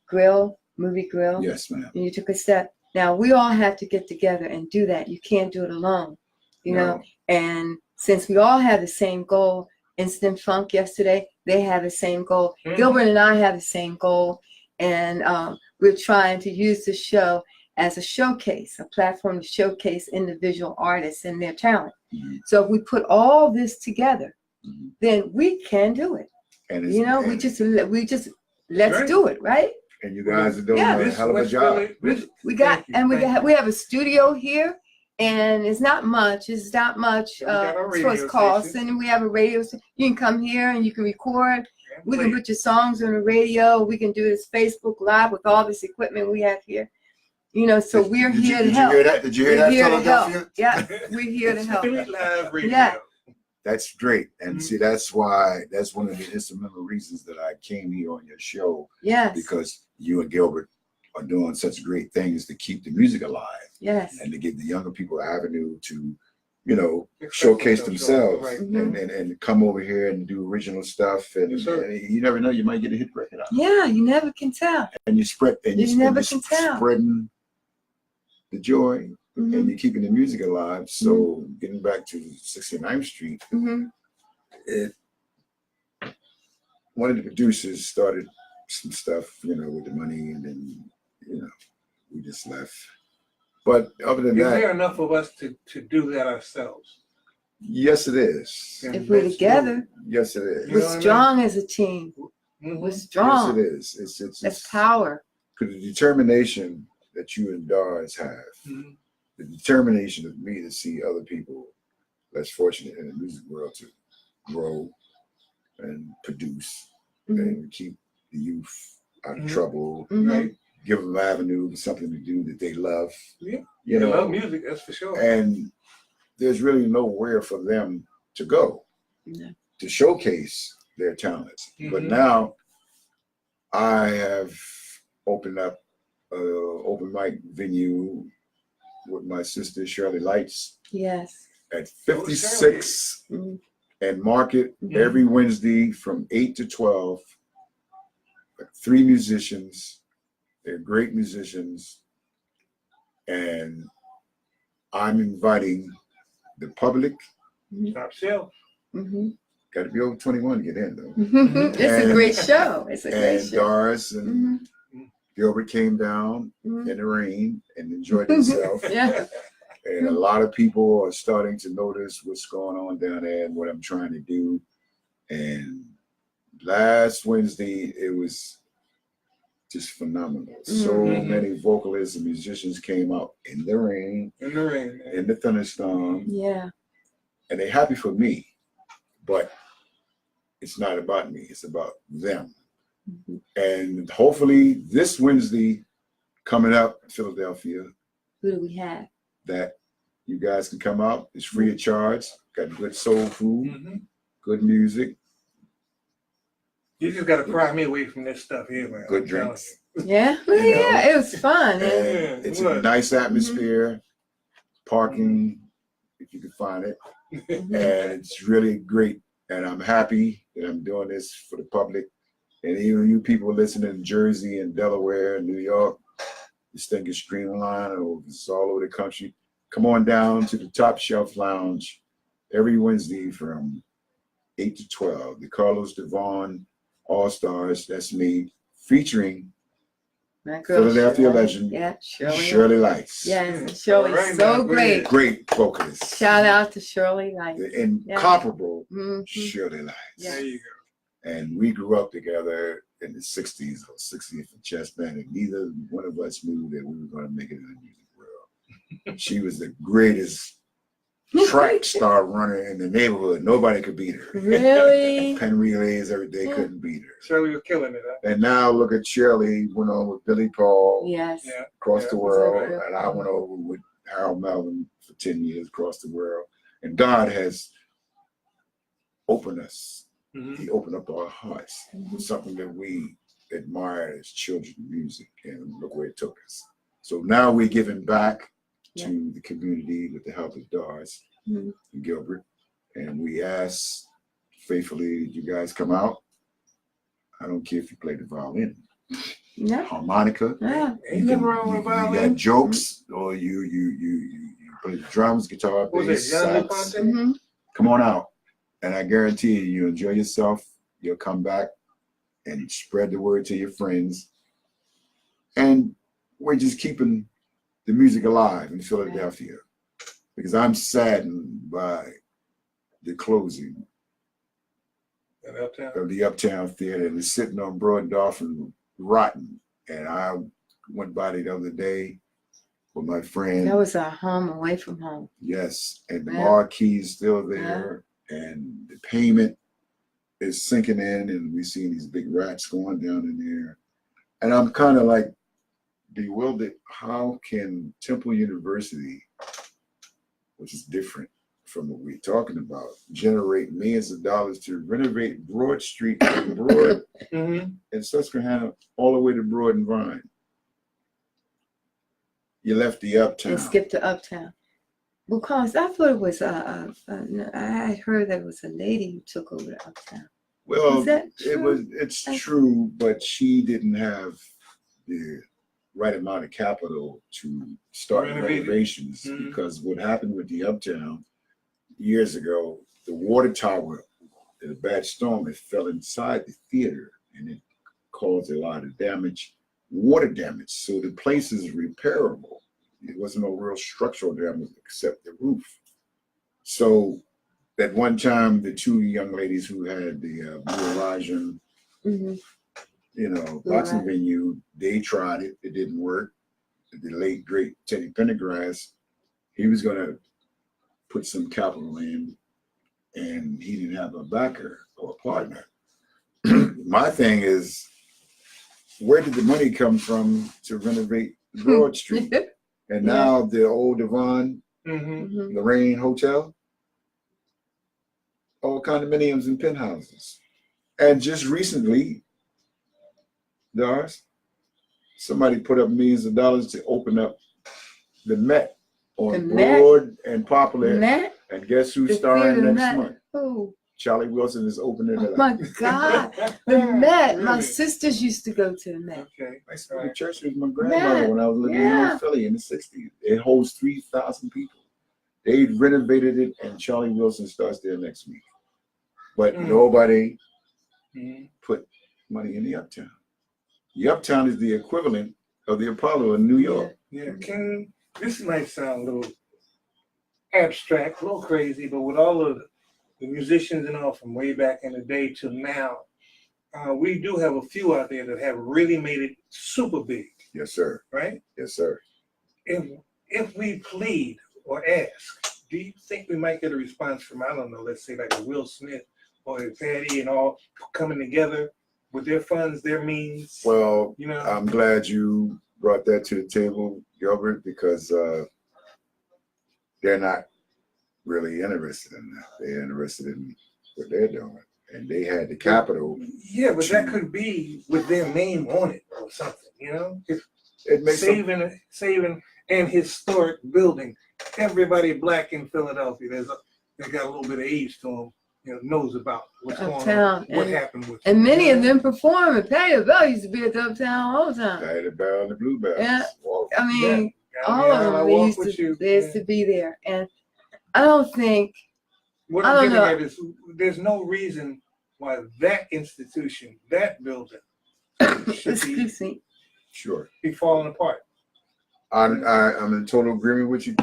movie grill. Yes, ma'am. And you took a step. Now we all have to get together and do that. You can't do it alone, you know. And since we all have the same goal, Instant Funk yesterday, they have the same goal. Gilbert and I have the same goal, and we're trying to use the show as a showcase, a platform to showcase individual artists and their talent. Mhm. So if we put all this together, Mhm. then we can do it. And You know, we just let's Right. do it, right? and you guys are doing Yeah. a hell of a job. We got Thank you, and we thank got you. we have a studio here, and it's not much. It's not much And we got our as far as radio costs. station. And we have a radio. You can come here and you can record. And We can play. put your songs on the radio. We can do this Facebook Live with all this equipment we have here. You know, so we're here to Did you help. hear that? Did you hear We're that, here to help. Philadelphia? Yeah, we're here to help. Street Live Radio. Yeah. That's great. And Mhm. see, that's one of the instrumental reasons that I came here on your show, Yes, because you and Gilbert are doing such great things to keep the music alive yes. and to give the younger people an avenue to, you know, Express showcase themselves Right. and come over here and do original stuff. And, Yes, sir. and you never know, you might get a hit record out. Yeah, you never can tell. And you spread and You never you're can tell. spreading the joy Hmm. and you're keeping the music alive. So getting back to 69th Street, Hmm. one of the producers started some stuff, you know, with the money, and then, you know, we just left. But other than Is that, there enough of us to do that ourselves? yes, it is. Yeah. If we're together, Yes, it is. You know we're what I mean? strong as a team. Mhm. We're Yes, strong. it is. It's That's power. because the determination that you and Doris have, Mhm. the determination of me to see other people less fortunate in the music world to grow and produce Mhm. and keep the youth out of Mhm. trouble, Mhm. right? Give them an avenue, something to do that they love. Yeah. You They know, love music, that's for sure. and there's really nowhere for them to go Yeah. to showcase their talents. But Mhm. now I have opened up an open mic venue with my sister Shirley Lights Yes. at 56 Mhm. and Market Mhm. every Wednesday from 8 to 12. 3 musicians. They're great musicians. And I'm inviting the public. Top shelf. Hmm. Got to be over 21 to get in, though. It's a And- great show. It's a great And show. Doris and Mhm. Gilbert came down Mhm. in the rain and enjoyed themselves. Yeah. And a lot of people are starting to notice what's going on down there and what I'm trying to do. And last Wednesday, it was just phenomenal. So Mhm. many vocalists and musicians came out in the rain, In the rain. Man. in the thunderstorm, Yeah. and they're happy for me. But it's not about me, it's about them. Mhm. And hopefully this Wednesday coming up in Philadelphia, Who do we have? that you guys can come out. It's free of charge. Got good soul food, Mhm. good music, You just got to pry me away from this stuff here, man. good I'm telling drinks. Yeah. You know, Yeah. It was fun. And Yeah, it's it a was. nice atmosphere, parking, if you can find it. Mhm. And it's really great. And I'm happy that I'm doing this for the public. And even you people listening in Jersey and Delaware and New York, this thing is streamlined, or it's all over the country. Come on down to the Top Shelf Lounge every Wednesday from 8 to 12. The Carlos DeVaughn All Stars, that's me, featuring My girl, Philadelphia Shirley. legend, Yeah. Shirley Lights. Yes. And Shirley's All right, so man, great. Great vocalist. Shout out to Shirley Light. The incomparable Mhm. Shirley Lights. Yeah. There you go. And we grew up together in the 60s or 60th and Chestnut, and neither one of us knew that we were going to make it in the music world. She was the greatest track star runner in the neighborhood. Nobody could beat her. Really? Pen relays every day Yeah. couldn't beat her. Shirley was killing it, huh? And now look at Shirley, went on with Billy Paul Yes. Yeah. across Yeah. the world, Exactly. and I went over with Harold Melvin for 10 years across the world. And God has opened us. Mhm. He opened up our hearts. Mhm. Something that we admired as children of music, and look where it took us. So now we're giving back to the community with the help of Doris Mhm. and Gilbert, and we ask faithfully that you guys come out. I don't care if you play the violin, Yeah. harmonica, Yeah. Ain't nothing wrong with you violin. got jokes, or you play the drums, guitar, What was bass, it, John sax. LePonte? Mhm. Come on out, and I guarantee you enjoy yourself. You'll come back and spread the word to your friends. And we're just keeping the music alive in Philadelphia, because I'm saddened by the closing of the Uptown Theater. It was sitting on Broad Dolphin, rotten. And I went by the other day with my friend. That was our home away from home. Yes, and the marquee is still there, and the payment is sinking in, and we see these big rats going down in there. And I'm kind of like bewildered. How can Temple University, which is different from what we're talking about, generate millions of dollars to renovate Broad Street from Broad and Susquehanna all the way to Broad and Vine? You left the Uptown. And skipped to Uptown. Because I thought it was I had heard that it was a lady who took over the Uptown. Well, is that true? It's true, but she didn't have the right amount of capital to start renovations, because what happened with the Uptown years ago, the water tower, in a bad storm, it fell inside the theater and it caused a lot of damage, water damage. So the place is repairable. It wasn't no real structural damage except the roof. So at one time, the two young ladies who had the Blue Horizon, boxing venue, they tried it. It didn't work. The late, great Teddy Pendergrass, he was going to put some capital in, and he didn't have a backer or a partner. My thing is, where did the money come from to renovate Broad Street? And now the old DeVaughn, Lorraine Hotel, all condominiums and penthouses. And just recently, Doris, somebody put up millions of dollars to open up the Met on Broad and Popular. Met? And guess who's starring next month? Who? Charlie Wilson is opening it up. Oh my God. The Met. My sisters used to go to the Met. Okay. I used to go to church with my grandmother when I was living in Philly in the 60s. It holds 3,000 people. They renovated it, and Charlie Wilson starts there next week. But nobody put money in the Uptown. The Uptown is the equivalent of the Apollo in New York. Yeah. This might sound a little abstract, a little crazy, but with all of the musicians and all from way back in the day to now, we do have a few out there that have really made it super big. Yes, sir. Right? Yes, sir. If we plead or ask, do you think we might get a response from, I don't know, let's say like a Will Smith or a Patty and all coming together with their funds, their means? Well, I'm glad you brought that to the table, Gilbert, because they're not really interested in that. They're interested in what they're doing. And they had the capital. Yeah, but that could be with their name on it or something, It makes saving an historic building. Everybody black in Philadelphia, they got a little bit of age to them, knows about what's going on, what happened with and many of them perform. And Patty LaBelle used to be at the Uptown all the time. Patty LaBelle and the Bluebells. Yeah, I mean, all of them. They used to be there, and I don't think. What I'm getting at is, there's no reason why that institution, that building, should be falling apart. I'm in total agreement with you,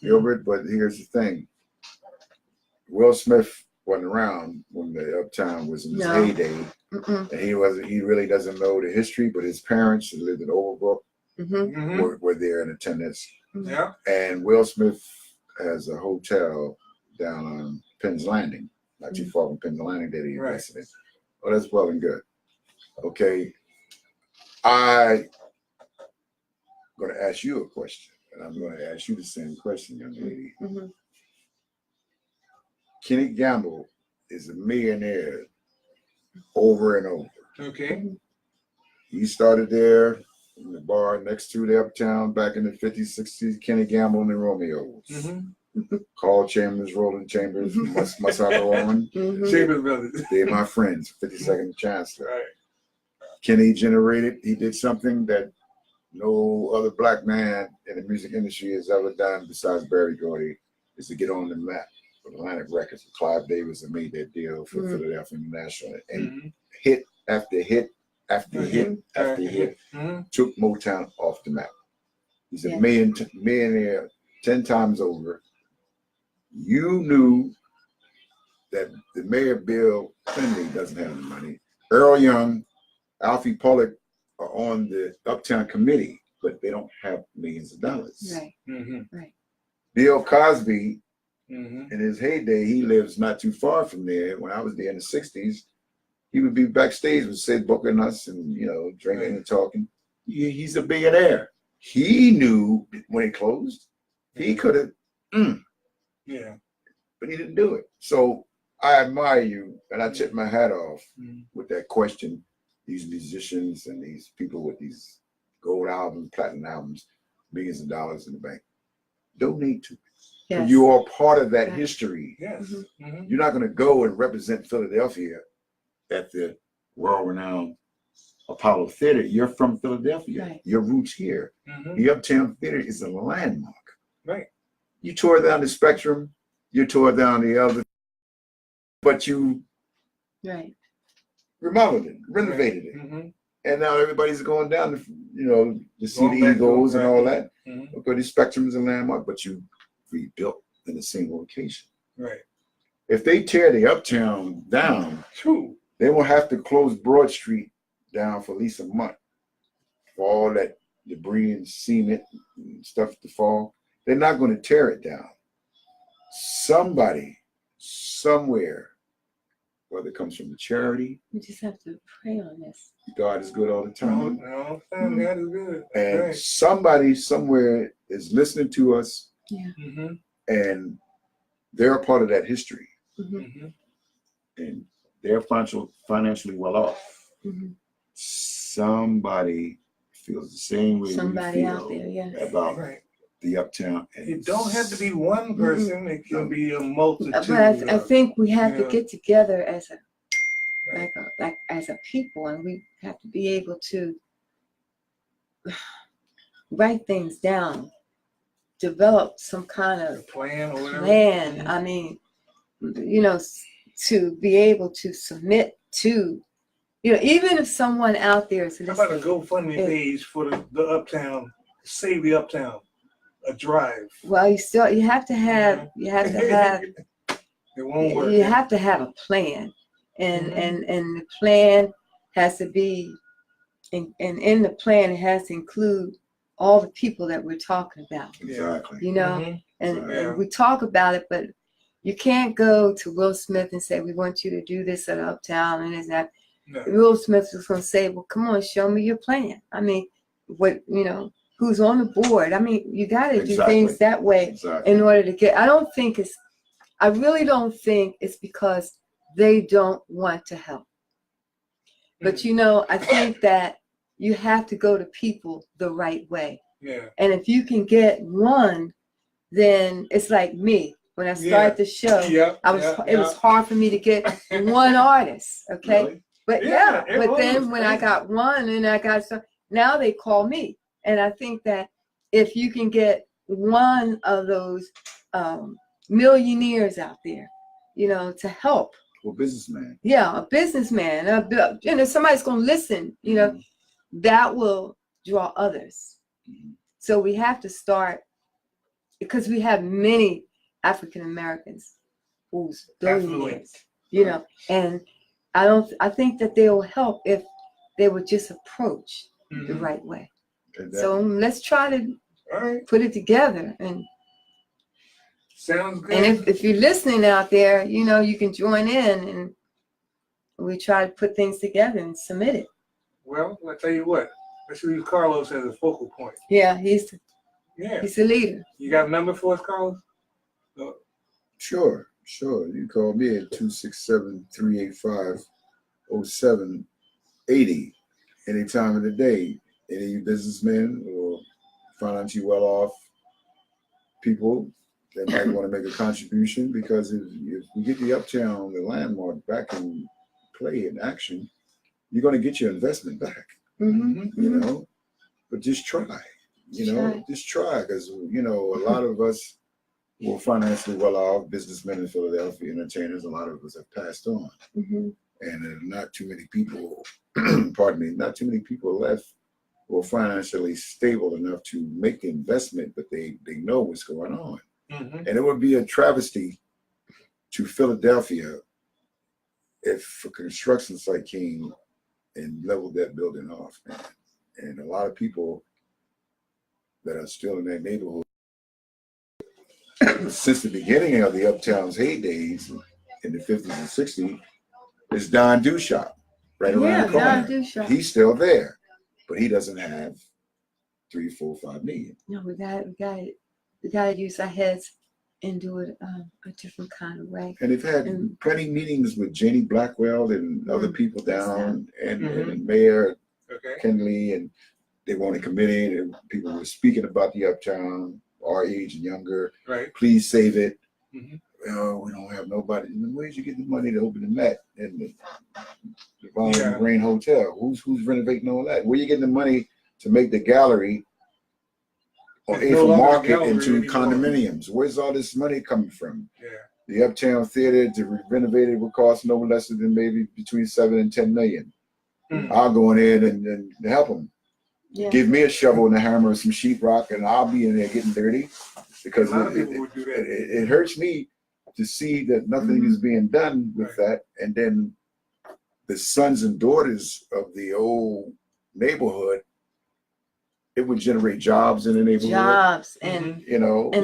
Gilbert. But here's the thing: Will Smith wasn't around when the Uptown was in his heyday, and he really doesn't know the history. But his parents, who lived in Overbrook, were there in attendance. Yeah. And Will Smith has a hotel down on Penn's Landing, not too far from Penn's Landing, that he invested in. Oh, that's well and good. Okay. I'm going to ask you a question, and I'm going to ask you the same question, young lady. Kenny Gamble is a millionaire over and over. Okay. He started there in the bar next to the Uptown back in the 50s, 60s, Kenny Gamble and the Romeos. Carl Chambers, Roland Chambers, Masako Owen. Chambers brothers. They're my friends, 52nd Chancellor. Right. Kenny he did something that no other black man in the music industry has ever done besides Barry Gordy, is to get on the map with Atlantic Records. Clive Davis and made that deal for Philadelphia International. And hit after hit after hit after hit took Motown off the map. He's a millionaire 10 times over. You knew that the mayor, Bill Finley, doesn't have any money. Earl Young, Alfie Pollock are on the Uptown Committee, but they don't have millions of dollars. Right. Right. Bill Cosby, in his heyday, he lives not too far from there. When I was there in the 60s, he would be backstage with Sid Booker and us and, drinking and talking. He's a billionaire. He knew when it closed, he could have, but he didn't do it. So I admire you, and I tip my hat off with that question. These musicians and these people with these gold albums, platinum albums, millions of dollars in the bank, donate to it. Yes. You are part of that history. Yes. You're not going to go and represent Philadelphia at the world-renowned Apollo Theater. You're from Philadelphia. Right. Your roots here. The Uptown Theater is a landmark. Right. You tore down the Spectrum. You tore down the other, but you remodeled it, renovated it, and now everybody's going down to see the Eagles and all that. Okay, the Spectrum is a landmark, but you rebuilt in the same location. Right. If they tear the Uptown down, they will have to close Broad Street down for at least a month for all that debris and cement and stuff to fall. They're not going to tear it down. Somebody, somewhere, whether it comes from the charity, we just have to pray on this. God is good all the time. God is good. And somebody somewhere is listening to us, and they're a part of that history. And they're financially well off. Somebody feels the same way Somebody we feel out there, about the Uptown. And it don't have to be one person. It can be a multitude. But I think we have to get together as a people, and we have to be able to write things down, develop some kind of plan or whatever. I mean, to be able to submit to, even if someone out there is listening. How about a GoFundMe page for the Uptown, Save the Uptown, a drive? Well, you have to have It won't work. You have to have a plan, and the plan has to be, and in the plan it has to include all the people that we're talking about. Exactly. And we talk about it, but you can't go to Will Smith and say, we want you to do this at Uptown and is that. No. Will Smith is going to say, well, come on, show me your plan. I mean, who's on the board? I mean, you got to do things that way in order to get. I really don't think it's because they don't want to help. But I think that you have to go to people the right way. Yeah. And if you can get one, then it's like me. When I started the show, it was hard for me to get one artist. Okay. Really? But then when I got one and I got some, now they call me. And I think that if you can get one of those millionaires out there, to help. Well, businessman. Yeah, a businessman. Somebody's going to listen, that will draw others. So we have to start, because we have many African Americans who's billionaires, and I think that they will help if they would just approach the right way. So let's try to put it together. And sounds good. And if you're listening out there, you can join in, and we try to put things together and submit it. Well, I'll tell you what. Let's use Carlos as a focal point. Yeah, he's the leader. You got a number for us, Carlos? Sure. You call me at 267-385-0780 any time of the day. Any of you businessmen or financially well-off people that might want to make a contribution, because if we get the Uptown, the landmark, back in play in action, you're going to get your investment back. But just try. Just try, because a lot of us who are financially well-off, businessmen in Philadelphia, entertainers, a lot of us have passed on, and there are not too many people. Not too many people left or financially stable enough to make the investment, but they know what's going on. And it would be a travesty to Philadelphia if a construction site came and leveled that building off, man. And a lot of people that are still in that neighborhood since the beginning of the Uptown's heydays in the 50s and 60s is Don Do Shop right around the corner. Don Do Shop. He's still there, but he doesn't have 3, 4, 5 million. No, we got to use our heads and do it a different kind of way. And they've had plenty meetings with Janie Blackwell and other people down, and the mayor, Kenley, and they want a committee, and people were speaking about the Uptown, our age and younger. Right. Please save it. Oh, we don't have nobody. Where'd you get the money to open the Met and the DeVaughn Rain Hotel? Who's renovating all that? Where you getting the money to make the gallery on 8th Market into condominiums? Where's all this money coming from? Yeah. The Uptown Theater to renovate it would cost no less than maybe between 7 and 10 million. I'll go in there and help them. Yeah. Give me a shovel and a hammer and some sheetrock, and I'll be in there getting dirty, because it hurts me to see that nothing is being done with that. And then the sons and daughters of the old neighborhood, it would generate jobs in the neighborhood. Jobs and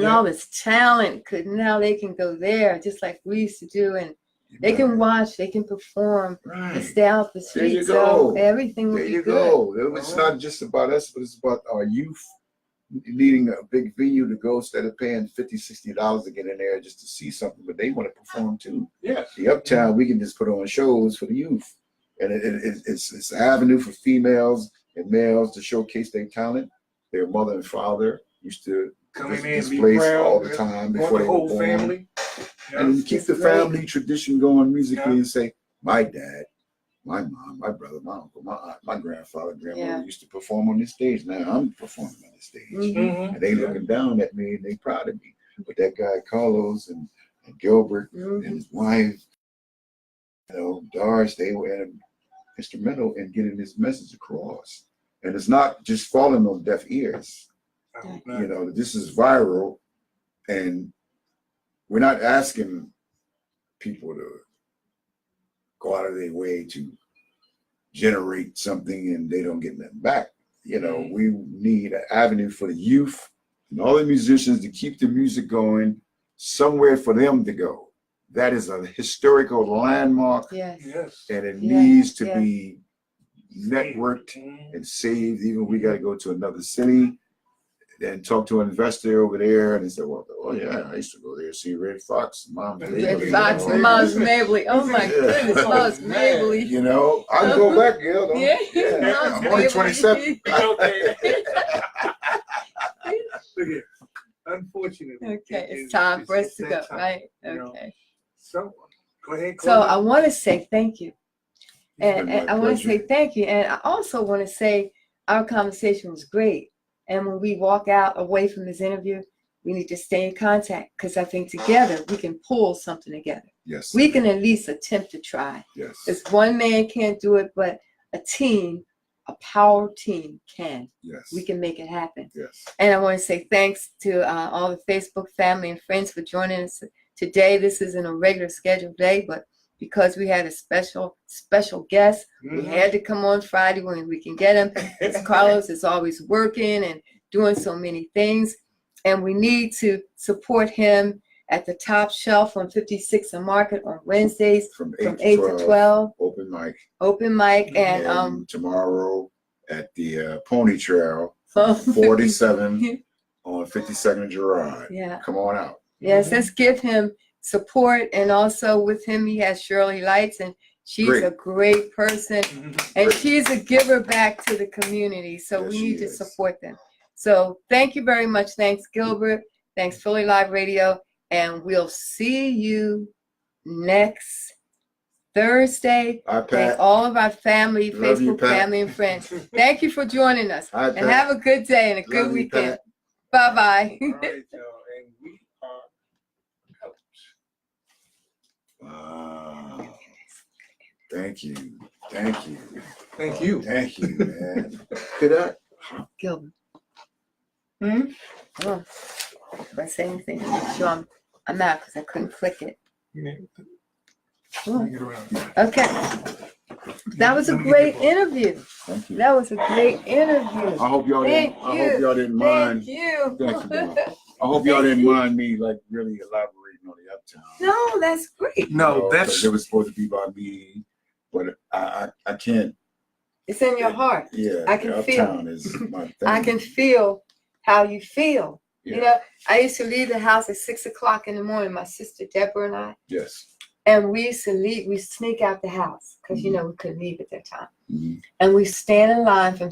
all this talent now they can go there just like we used to do, and they can watch, they can perform, and stay out the streets. There you go. So everything will be good. There you go. It's not just about us, but it's about our youth needing a big venue to go instead of paying $50, $60 to get in there just to see something, but they want to perform too. Yes. The Uptown, we can just put on shows for the youth, and it's an avenue for females and males to showcase their talent. Their mother and father used to displays all the time before they were born. Family. And keep the family tradition going musically, and say, my dad, my mom, my brother, my uncle, my aunt, my grandfather, grandmother used to perform on this stage. Now I'm performing on this stage. And they looking down at me and they proud of me. But that guy Carlos and Gilbert and his wife, Doris, they were instrumental in getting this message across. And it's not just falling on deaf ears. This is viral, and we're not asking people to go out of their way to generate something and they don't get nothing back. We need an avenue for the youth and all the musicians to keep the music going, somewhere for them to go. That is a historical landmark, and it needs to be networked and saved. Even we got to go to another city and talk to an investor over there, and he said, "Well, oh yeah, I used to go there see Red Fox, Mom's Mabley." Red Fox and Mom's Mabley. Oh my goodness, Mom's Mabley. I can go back, girl. I'm only 27. Okay. Look here. Unfortunately. Okay, it's time for us to go, right? Okay. So go ahead. So I want to say thank you. And I want to say thank you. And I also want to say our conversation was great. And when we walk out away from this interview, we need to stay in contact, because I think together we can pull something together. Yes. We can at least attempt to try. Yes. Because one man can't do it, but a team, a power team can. Yes. We can make it happen. Yes. And I want to say thanks to all the Facebook family and friends for joining us today. This isn't a regular scheduled day, but because we had a special guest, we had to come on Friday when we can get him. Carlos is always working and doing so many things, and we need to support him at the Top Shelf on 56th and Market on Wednesdays from 8 to 12. Open mic, and tomorrow at the Pony Trail, 47 on 52nd and Girard. Yeah, come on out. Yes, let's give him support. And also with him, he has Shirley Lights, and she's a great person, and she's a giver back to the community. So we need to support them. So thank you very much. Thanks, Gilbert. Thanks, Philly Live Radio. And we'll see you next Thursday. Thank all of our fammy, Facebook family and friends. Thank you for joining us. And have a good day and a good weekend. Bye-bye. All right, y'all. And we are out. Wow. Thank you. Thank you. Thank you. Thank you, man. Could I? Gilbert. Oh, if I say anything, make sure I'm out because I couldn't click it. Let me get around. Okay. That was a great interview. Thank you. That was a great interview. I hope y'all didn't. I hope y'all didn't mind. Thank you. Thank you, Mom. I hope y'all didn't mind me like really elaborating on the Uptown. No, that's great. No, You know, that's 'cause it was supposed to be by me, but I can't. It's in your heart. Yeah, I can the feel. Uptown is my thing. I can feel how you feel. Yeah. You know, I used to leave the house at 6 o'clock in the morning, my sister Deborah and I, Yes. and we used to leave, we sneak out the house because, you know, we couldn't leave at that time. Mm-hmm. And we stand in line from